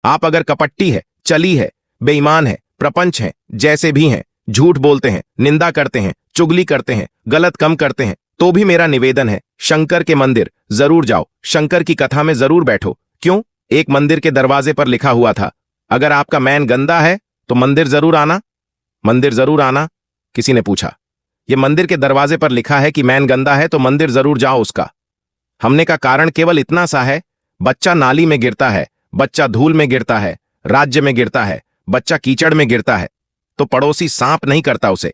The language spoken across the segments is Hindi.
आप अगर कपट्टी है, चली है, बेईमान है, प्रपंच है, जैसे भी हैं, झूठ बोलते हैं, निंदा करते हैं, चुगली करते हैं, गलत कम करते हैं, तो भी मेरा निवेदन है, शंकर के मंदिर जरूर जाओ, शंकर की कथा में जरूर बैठो। क्यों? एक मंदिर के दरवाजे पर लिखा हुआ था, अगर आपका मैन गंदा है तो मंदिर जरूर आना। मंदिर जरूर आना? किसी ने पूछा। यह मंदिर के दरवाजे पर लिखा है कि मैन गंदा है तो मंदिर जरूर जाओ उसका। हमने का कारण केवल इतना सा है, बच्चा नाली में गिरता है, बच्चा धूल में गिरता है, राज्य में गिरता है, बच्चा कीचड़ में गिरता है, तो पड़ोसी सांप नहीं करता उसे।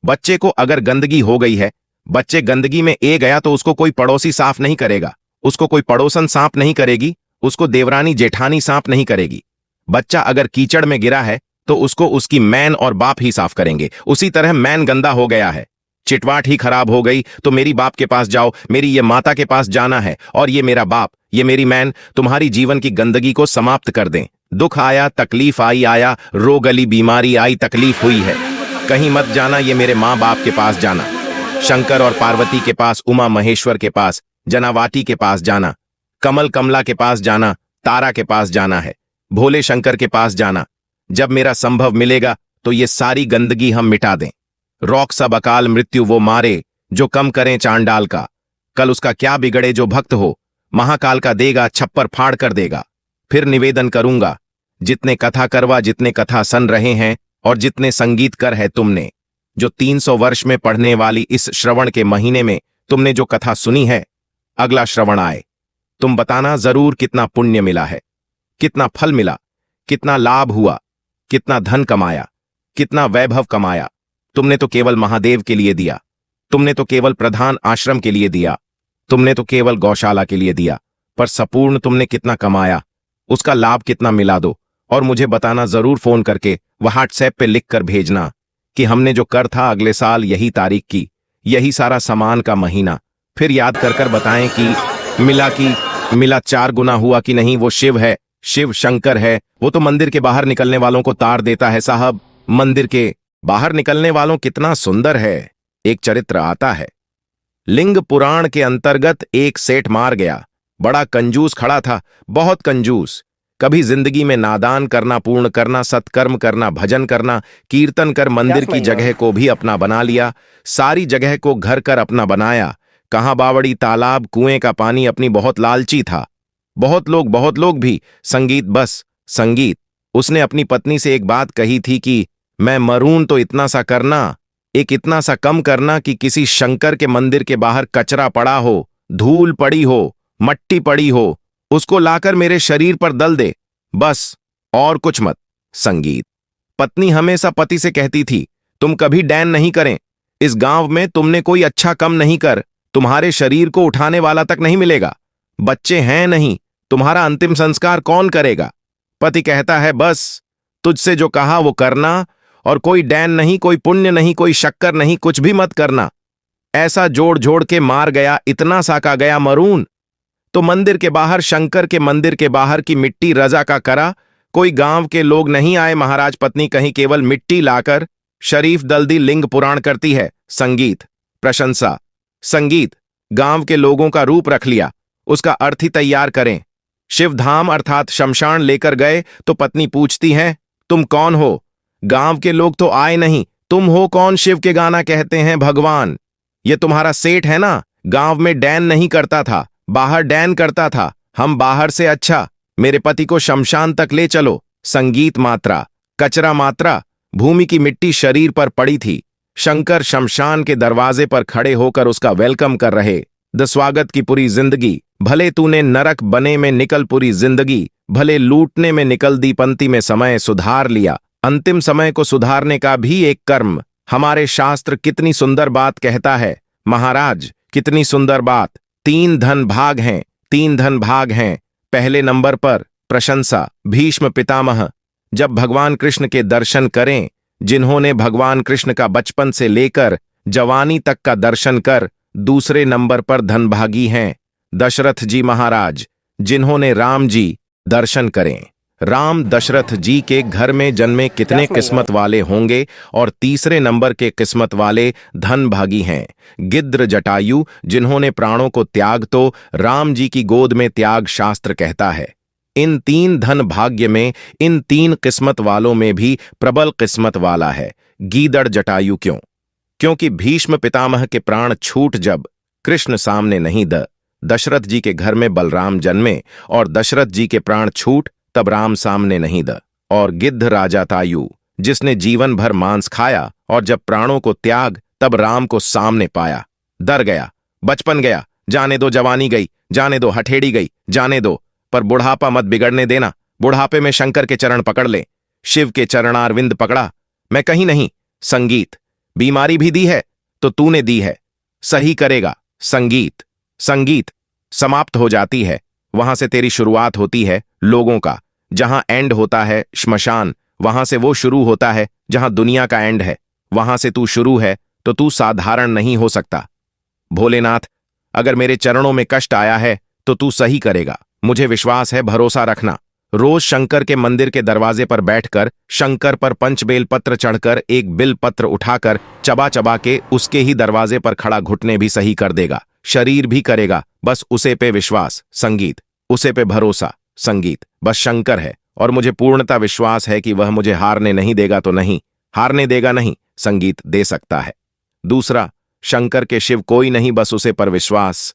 बच्चे को अगर गंदगी हो गई है, बच्चे गंदगी में गया तो उसको कोई पड़ोसी साफ नहीं करेगा, उसको कोई पड़ोसन सांप नहीं करेगी, उसको देवरानी जेठानी सांप नहीं करेगी। बच्चा अगर कीचड़ में गिरा है तो उसको उसकी मैन और बाप ही साफ करेंगे। उसी तरह मैन गंदा हो गया है, चिटवाट ही खराब हो गई तो मेरी बाप के पास जाओ, मेरी ये माता के पास जाना है, और ये मेरा बाप, ये मेरी मैन तुम्हारी जीवन की गंदगी को समाप्त कर दें। दुख आया, तकलीफ आई, आया रोग अली, बीमारी आई, तकलीफ हुई है, कहीं मत जाना, ये मेरे माँ बाप के पास जाना, शंकर और पार्वती के पास, उमा महेश्वर के पास, जनावाटी के पास जाना, कमल कमला के पास जाना, तारा के पास जाना है, भोले शंकर के पास जाना। जब मेरा संभव मिलेगा तो ये सारी गंदगी हम मिटा दें। रौक सब अकाल मृत्यु वो मारे, जो कम करें चांडाल का, कल उसका क्या बिगड़े जो भक्त हो, महाकाल का देगा छप्पर फाड़ कर देगा। फिर निवेदन करूंगा, जितने कथा करवा, जितने कथा सन रहे हैं और जितने संगीत कर है तुमने, जो 300 वर्ष में पढ़ने वाली इस श्रवण के महीने में तुमने जो कथा सुनी है, अगला श्रवण आए तुम बताना जरूर कितना पुण्य मिला है, कितना फल मिला, कितना लाभ हुआ, कितना धन कमाया, कितना वैभव कमाया। तुमने तो केवल महादेव के लिए दिया, तुमने तो केवल प्रधान आश्रम के लिए दिया, तुमने तो केवल गौशाला के लिए दिया, पर संपूर्ण तुमने कितना कमाया, उसका लाभ कितना मिला दो, और मुझे बताना जरूर फोन करके, व्हाट्सएप पे लिख कर भेजना कि हमने जो कर था अगले साल यही तारीख की, यही सारा सामान का महीना। फिर याद कर कर बताएं कि मिला 4 गुना हुआ कि नहीं। वो शिव है, शिव शंकर है, वो तो मंदिर के बाहर निकलने वालों को तार देता है साहब। मंदिर के बाहर निकलने वालों कितना सुंदर है। एक चरित्र आता है, लिंग पुराण के अंतर्गत एक सेठ मार गया, बड़ा कंजूस खड़ा था, बहुत कंजूस। कभी जिंदगी में नादान करना, पूर्ण करना, सत्कर्म करना, भजन करना, कीर्तन कर मंदिर की जगह को भी अपना बना लिया, सारी जगह को घर कर अपना बनाया। कहां बावड़ी, तालाब, कुएं का पानी अपनी बहुत लालची था। बहुत लोग भी संगीत, बस संगीत। उसने अपनी पत्नी से एक बात कही थी कि मैं मरूं तो इतना सा करना, एक इतना सा कम करना कि किसी शंकर के मंदिर के बाहर कचरा पड़ा हो, धूल पड़ी हो, मट्टी पड़ी हो, उसको लाकर मेरे शरीर पर दल दे, बस और कुछ मत। संगीत। पत्नी हमेशा पति से कहती थी, तुम कभी डैन नहीं करें, इस गांव में तुमने कोई अच्छा कम नहीं कर, तुम्हारे शरीर को उठाने वाला तक नहीं मिलेगा, बच्चे हैं नहीं, तुम्हारा अंतिम संस्कार कौन करेगा। पति कहता है, बस तुझसे जो कहा वो करना, और कोई डैन नहीं, कोई पुण्य नहीं, कोई शक्कर नहीं, कुछ भी मत करना। ऐसा जोड़ जोड़ के मार गया, इतना सा का गया मरून। तो मंदिर के बाहर, शंकर के मंदिर के बाहर की मिट्टी रजा का करा, कोई गांव के लोग नहीं आए। महाराज पत्नी कहीं केवल मिट्टी लाकर शरीफ दल्दी लिंग पुराण करती है। संगीत। प्रशंसा। संगीत। गांव के लोगों का रूप रख लिया, उसका अर्थ ही तैयार करें। शिवधाम अर्थात शमशान लेकर गए तो पत्नी पूछती है, तुम कौन हो? गांव के लोग तो आए नहीं, तुम हो कौन? शिव के गाना कहते हैं भगवान। ये तुम्हारा सेठ है ना, गांव में डैन नहीं करता था, बाहर डैन करता था। हम बाहर से अच्छा, मेरे पति को शमशान तक ले चलो। संगीत मात्रा। कचरा मात्रा। भूमि की मिट्टी शरीर पर पड़ी थी। शंकर शमशान के दरवाजे पर खड़े होकर उसका वेलकम कर रहे। द स्वागत की पूरी जिंदगी, भले तूने नरक बने में निकल पूरी जिंदगी, भले लूटने में निकल दी पंक्ति में समय सुधार लिया। अंतिम समय को सुधारने का भी एक कर्म। हमारे शास्त्र कितनी सुंदर बात कहता है महाराज, कितनी सुंदर बात। 3 धन भाग हैं, 3 धन भाग हैं। पहले नंबर पर प्रशंसा। भीष्म पितामह जब भगवान कृष्ण के दर्शन करें, जिन्होंने भगवान कृष्ण का बचपन से लेकर जवानी तक का दर्शन कर, दूसरे नंबर पर धनभागी हैं दशरथ जी महाराज, जिन्होंने राम जी दर्शन करें। राम दशरथ जी के घर में जन्मे कितने किस्मत वाले होंगे। और तीसरे नंबर के किस्मत वाले धनभागी हैं गिद्र जटायु, जिन्होंने प्राणों को त्याग तो राम जी की गोद में त्याग शास्त्र कहता है। इन 3 धन भाग्य में, इन 3 किस्मत वालों में भी प्रबल किस्मत वाला है गीदड़ जटायु। क्यों? क्योंकि भीष्म पितामह के प्राण छूट जब कृष्ण सामने नहीं दशरथ जी के घर में बलराम जन्मे, और दशरथ जी के प्राण छूट तब राम सामने नहीं और गिद्ध राजा तायु, जिसने जीवन भर मांस खाया और जब प्राणों को त्याग तब राम को सामने पाया, डर गया, बचपन गया, जाने दो जवानी गई, जाने दो हठेड़ी गई, जाने दो, पर बुढ़ापा मत बिगड़ने देना। बुढ़ापे में शंकर के चरण पकड़ ले, शिव के चरणारविंद पकड़ा, मैं कहीं नहीं। संगीत बीमारी भी दी है तो तूने दी है, सही करेगा। संगीत संगीत समाप्त हो जाती है, वहां से तेरी शुरुआत होती है लोगों का। जहां एंड होता है श्मशान, वहां से वो शुरू होता है जहां दुनिया का एंड है। वहां से तू शुरू है तो तू साधारण नहीं हो सकता। भोलेनाथ, अगर मेरे चरणों में कष्ट आया है तो तू सही करेगा, मुझे विश्वास है, भरोसा रखना। रोज शंकर के मंदिर के दरवाजे पर बैठकर, शंकर पर पंचबेल पत्र चढ़कर, एक बिल पत्र उठाकर चबा चबा के उसके ही दरवाजे पर खड़ा घुटने भी सही कर देगा, शरीर भी करेगा। बस उसे पे विश्वास संगीत, उसे पे भरोसा संगीत। बस शंकर है और मुझे पूर्णता विश्वास है कि वह मुझे हारने नहीं देगा, तो नहीं हारने देगा, नहीं संगीत दे सकता है। दूसरा, शंकर के शिव कोई नहीं, बस उसे पर विश्वास